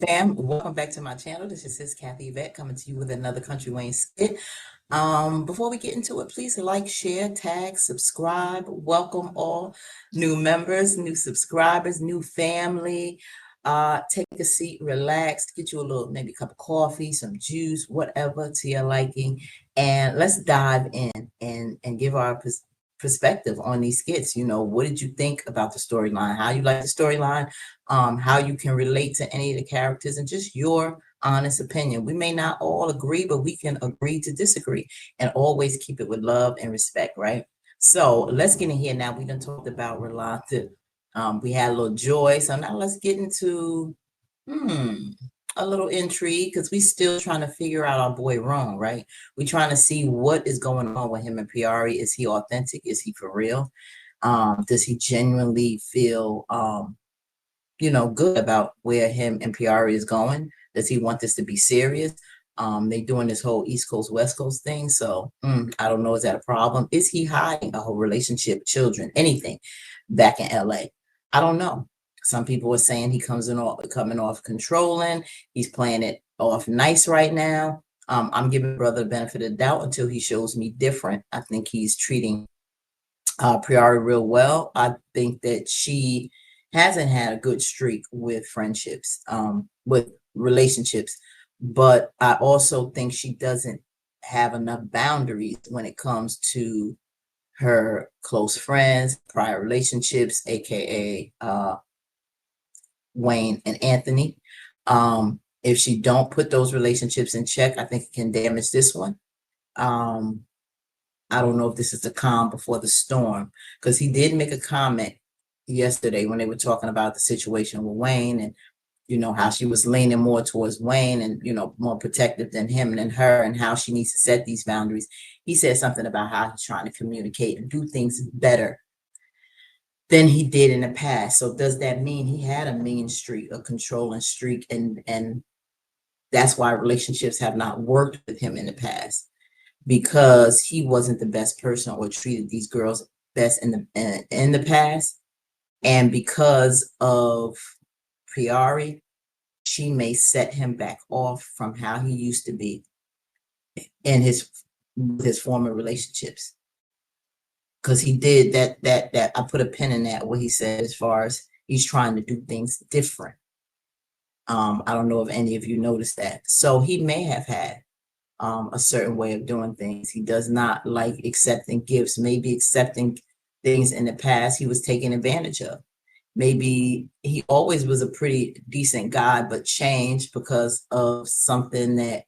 Fam, welcome back to my channel. This is Sis Kathy Vet coming to you with another Country Wayne skit. Before we get into it, please like, share, tag, subscribe. Welcome all new members, new subscribers, new family. Take a seat, relax, get you a little maybe cup of coffee, some juice, whatever to your liking, and let's dive in and give our perspective on these skits. What did you think about the storyline? How you like the storyline? How you can relate to any of the characters, and just your honest opinion. We may not all agree, but we can agree to disagree and always keep it with love and respect, right? So let's get in here now. We done talked about Rolanda. We had a little joy. So now let's get into a little intrigue, because we still trying to figure out our boy Ron, right? We trying to see what is going on with him and Priarry. Is he authentic? Is he for real? Does he genuinely feel good about where him and Priarry is going? Does he want this to be serious? They doing this whole East Coast, West Coast thing. So I don't know. Is that a problem? Is he hiding a whole relationship, children, anything back in LA? I don't know. Some people are saying he coming off controlling. He's playing it off nice right now. I'm giving brother the benefit of the doubt until he shows me different. I think he's treating Priarry real well. I think that she hasn't had a good streak with friendships, with relationships, but I also think she doesn't have enough boundaries when it comes to her close friends, prior relationships, aka Wayne and Anthony. If she don't put those relationships in check, I think it can damage this one. I don't know if this is the calm before the storm, because he did make a comment yesterday when they were talking about the situation with Wayne, and how she was leaning more towards Wayne and more protective than him and her, and how she needs to set these boundaries. He said something about how he's trying to communicate and do things better than he did in the past. So does that mean he had a mean streak, a controlling streak, and that's why relationships have not worked with him in the past? Because he wasn't the best person or treated these girls best in the past, and because of Priarry, she may set him back off from how he used to be in his former relationships. Because he did that I put a pin in that, what he said, as far as he's trying to do things different. I don't know if any of you noticed that. So he may have had a certain way of doing things. He does not like accepting gifts, maybe accepting things in the past he was taken advantage of. Maybe he always was a pretty decent guy, but changed because of something that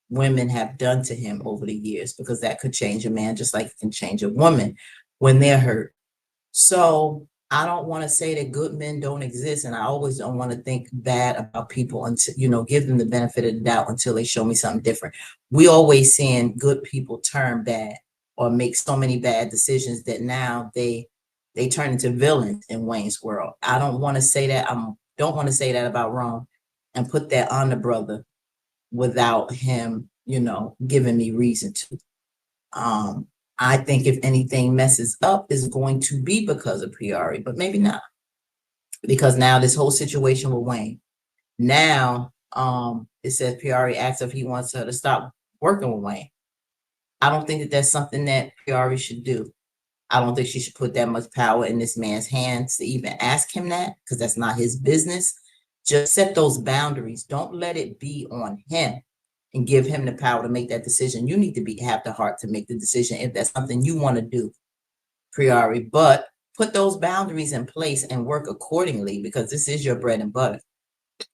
women have done to him over the years, because that could change a man just like it can change a woman when they're hurt. So I don't want to say that good men don't exist, and I always don't want to think bad about people until, give them the benefit of the doubt until they show me something different. We always seeing good people turn bad or make so many bad decisions that now they turn into villains in Wayne's world. I don't want to say that. Don't want to say that about Ron and put that on the brother without him, giving me reason to. I think if anything messes up, is going to be because of Priarry, but maybe not. Because now this whole situation with Wayne, now it says Priarry asks if he wants her to stop working with Wayne. I don't think that that's something that Priarry should do. I don't think she should put that much power in this man's hands to even ask him that, because that's not his business. Just set those boundaries. Don't let it be on him and give him the power to make that decision. You need to have the heart to make the decision if that's something you want to do, Priarry. But put those boundaries in place and work accordingly, because this is your bread and butter.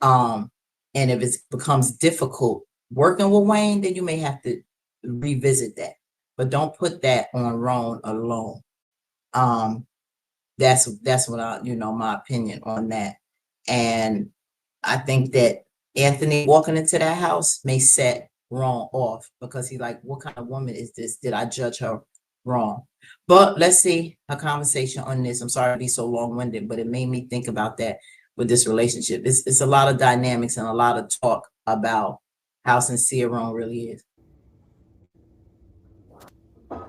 And if it becomes difficult working with Wayne, then you may have to revisit that. But don't put that on Ron alone. That's what my opinion on that. And I think that Anthony walking into that house may set Ron off, because he's like, what kind of woman is this? Did I judge her wrong? But let's see a conversation on this. I'm sorry to be so long-winded, but it made me think about that with this relationship. It's a lot of dynamics and a lot of talk about how sincere Ron really is. What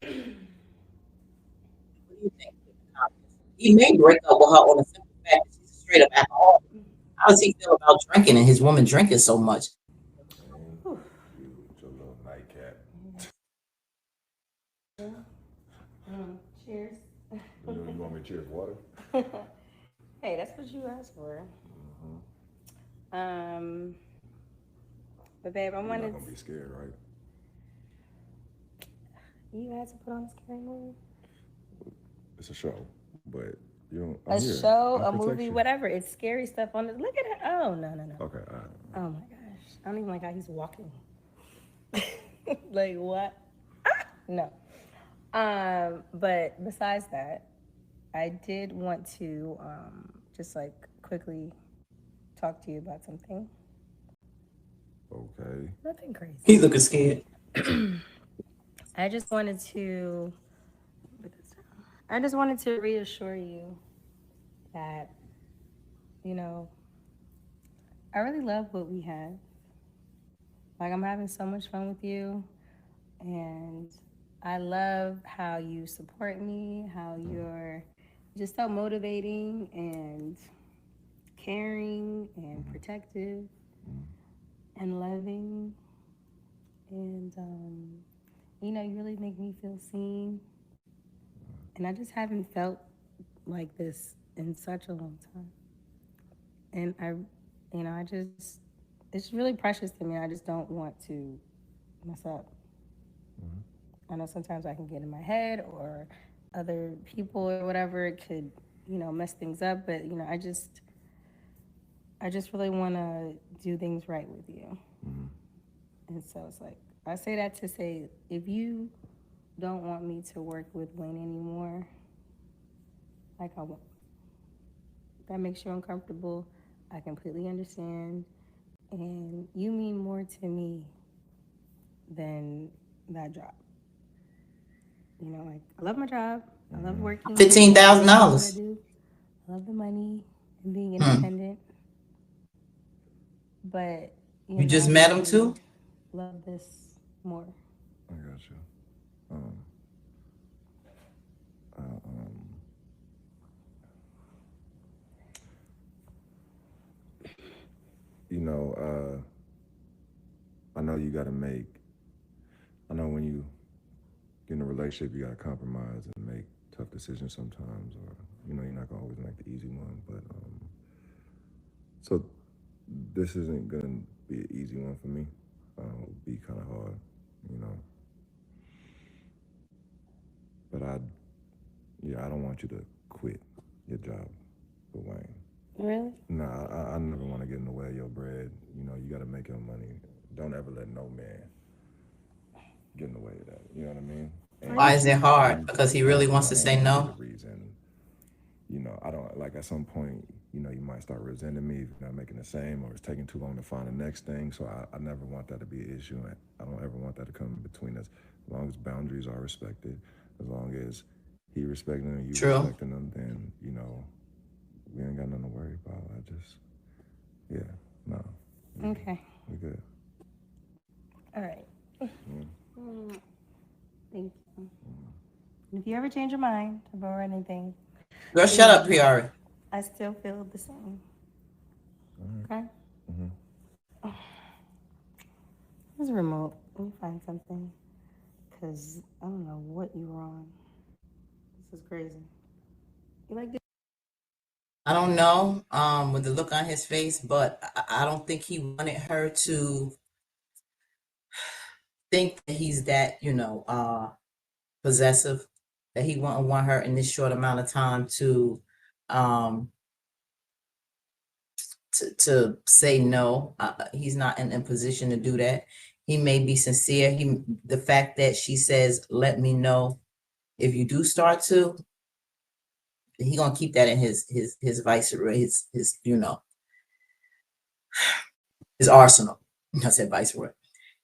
do you think? He may break up with her on the simple fact that she's a straight up alcoholic. How does he feel about drinking and his woman drinking so much? And you with your little nightcap. Cheers. You want me to cheers water? Hey, that's what you asked for. Um, but babe, I You're not wanted gonna be scared, right? you had to put on a scary movie. It's a show, but you don't. I'm A here. show, I'll a protect movie, you. whatever. It's scary stuff on this. Look at it. Oh no, no, no. Okay. Oh my gosh. I don't even like how he's walking. Like what? No. But besides that, I did want to just like quickly talk to you about something. Okay. Nothing crazy. He looking scared. I just wanted to I just wanted to reassure you that, you know, I really love what we have. Like I'm having so much fun with you and I love how you support me, how you're just so motivating and caring and protective and loving. And, you really make me feel seen. And I just haven't felt like this in such a long time. And I just, it's really precious to me. I just don't want to mess up. I know sometimes I can get in my head or other people or whatever it could, mess things up. But, I just really want to do things right with you. And so it's like, I say that to say, if you don't want me to work with Wayne anymore, like I won't. That makes you uncomfortable. I completely understand. And you mean more to me than that job. Like I love my job. I love working Fifteen and thousand doing what I dollars. do. I love the money and being Hmm. independent. But, You I just met just him really too? love this more. I got you. Um. Uh, um. You know. I know you got to make. I know when you get in a relationship, you got to compromise and make tough decisions sometimes, or you're not gonna always make the easy one. But so this isn't gonna be an easy one for me. It'll be kind of hard, you know. But I don't want you to quit your job for Wayne. Really? Nah, I never want to get in the way of your bread. You got to make your money. Don't ever let no man get in the way of that. You know what I mean? I Why And is it understand. hard? and Because he really that's wants not to say gonna be the no. reason. I don't like at some point. You might start resenting me if you're not making the same, or it's taking too long to find the next thing. So I never want that to be an issue. And I don't ever want that to come between us. As long as boundaries are respected, as long as he respecting them, you True. respecting them, then we ain't got nothing to worry about. Yeah, no, we, Okay. we good. All right. Mm. Thank you. If you ever change your mind about anything, Girl, please shut let up, me know. Priarry. I still feel the same. All right. Okay? Mm-hmm. Here's a remote. Let me find something. Because I don't know what you were on. This is crazy. You like this? I don't know, with the look on his face, but I don't think he wanted her to think that he's that, possessive, that he wouldn't want her in this short amount of time um, to say no. He's not in a position to do that. He may be sincere. The fact that she says, "Let me know if you do start to," he gonna keep that in his vice, his arsenal. I said viceroy,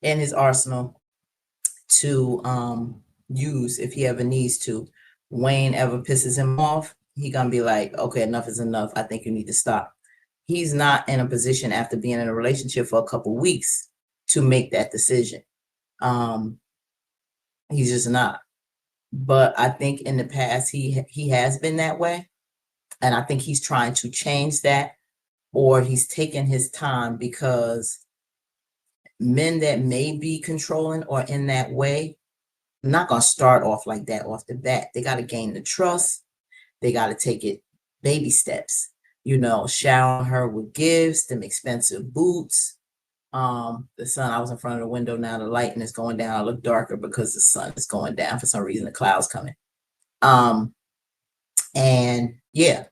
in his arsenal to use if he ever needs to. Wayne ever pisses him off, he gonna be like, okay, enough is enough. I think you need to stop. He's not in a position after being in a relationship for a couple weeks to make that decision. Um, he's just not. But I think in the past he has been that way, and I think he's trying to change that. or he's taking his time, because men that may be controlling or in that way, not going to start off like that off the bat. They got to gain the trust. They got to take it baby steps, showering her with gifts, them expensive boots. The sun, I was in front of the window, now the lighting is going down. I look darker because the sun is going down. For some reason, the clouds coming. And yeah,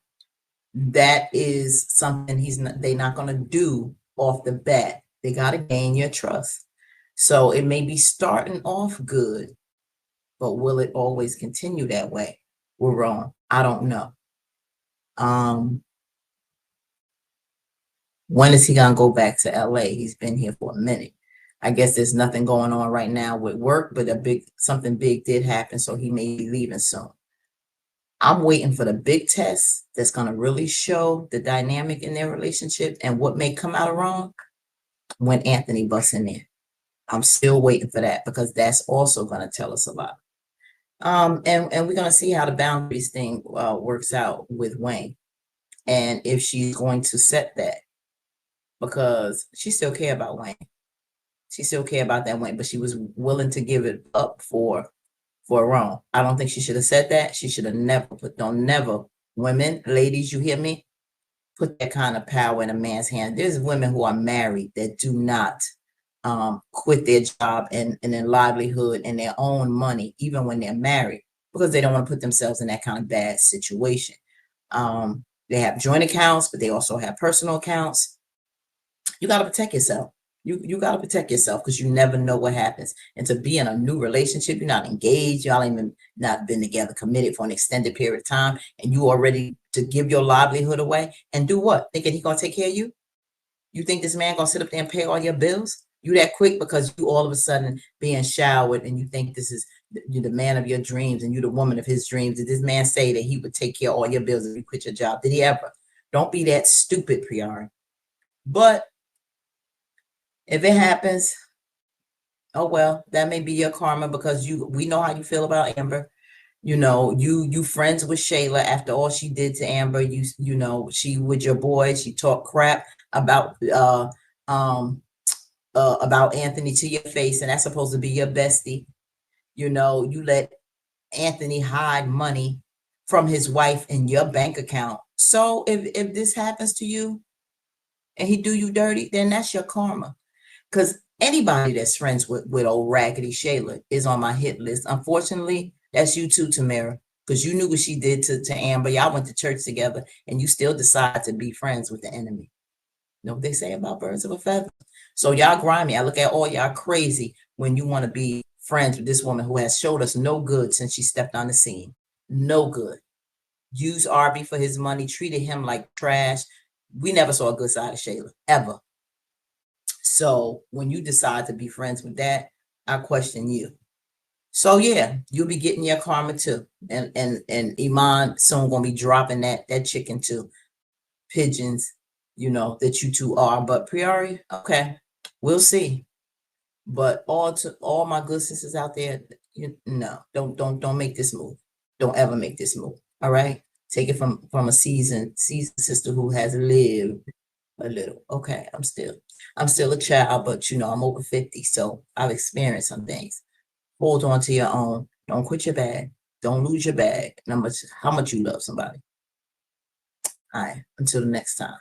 that is something they're not going to do off the bat. They got to gain your trust. So it may be starting off good, but will it always continue that way? We're wrong. I don't know. When is he gonna go back to LA? He's been here for a minute. I guess there's nothing going on right now with work, but something big did happen, so he may be leaving soon. I'm waiting for the big test that's gonna really show the dynamic in their relationship and what may come out wrong when Anthony busts in there. I'm still waiting for that, because that's also gonna tell us a lot. And we're gonna see how the boundaries thing works out with Wayne, and if she's going to set that, because she still care about Wayne. She still care about that Wayne, but she was willing to give it up for wrong. I don't think she should have said that. She should have never women, ladies, you hear me? Put that kind of power in a man's hand. There's women who are married that do not quit their job and their livelihood and their own money, even when they're married, because they don't want to put themselves in that kind of bad situation. They have joint accounts, but they also have personal accounts. You got to protect yourself. You got to protect yourself, because you never know what happens. And to be in a new relationship, you're not engaged, y'all even not been together, committed for an extended period of time, and you are ready to give your livelihood away and do what? Thinking he's going to take care of you? You think this man going to sit up there and pay all your bills? You that quick because you all of a sudden being showered and you think this is the man of your dreams and you the woman of his dreams. Did this man say that he would take care of all your bills if you quit your job? Did he ever? Don't be that stupid, Priarry. But if it happens, oh well, that may be your karma, because we know how you feel about Amber. You friends with Shayla after all she did to Amber. You know she with your boy. She talked crap about Anthony to your face, and that's supposed to be your bestie. You let Anthony hide money from his wife in your bank account. So if this happens to you and he do you dirty, then that's your karma. Because anybody that's friends with old raggedy Shayla is on my hit list. Unfortunately, that's you too, Tamara, because you knew what she did to Amber. Y'all went to church together, and you still decide to be friends with the enemy. You know what they say about birds of a feather? So y'all grimy. I look at all y'all crazy when you want to be friends with this woman who has showed us no good since she stepped on the scene. No good. Used Arby for his money, treated him like trash. We never saw a good side of Shayla, ever. So when you decide to be friends with that, I question you. So yeah, you'll be getting your karma too. And Iman soon gonna be dropping that chicken too. Pigeons, that you two are. But Priarry, okay, we'll see. But all my good sisters out there, don't make this move. Don't ever make this move. All right. Take it from a seasoned sister who has lived a little. Okay, I'm still a child, but I'm over 50, so I've experienced some things. Hold on to your own. Don't quit your bag. Don't lose your bag. How much you love somebody. All right, until the next time.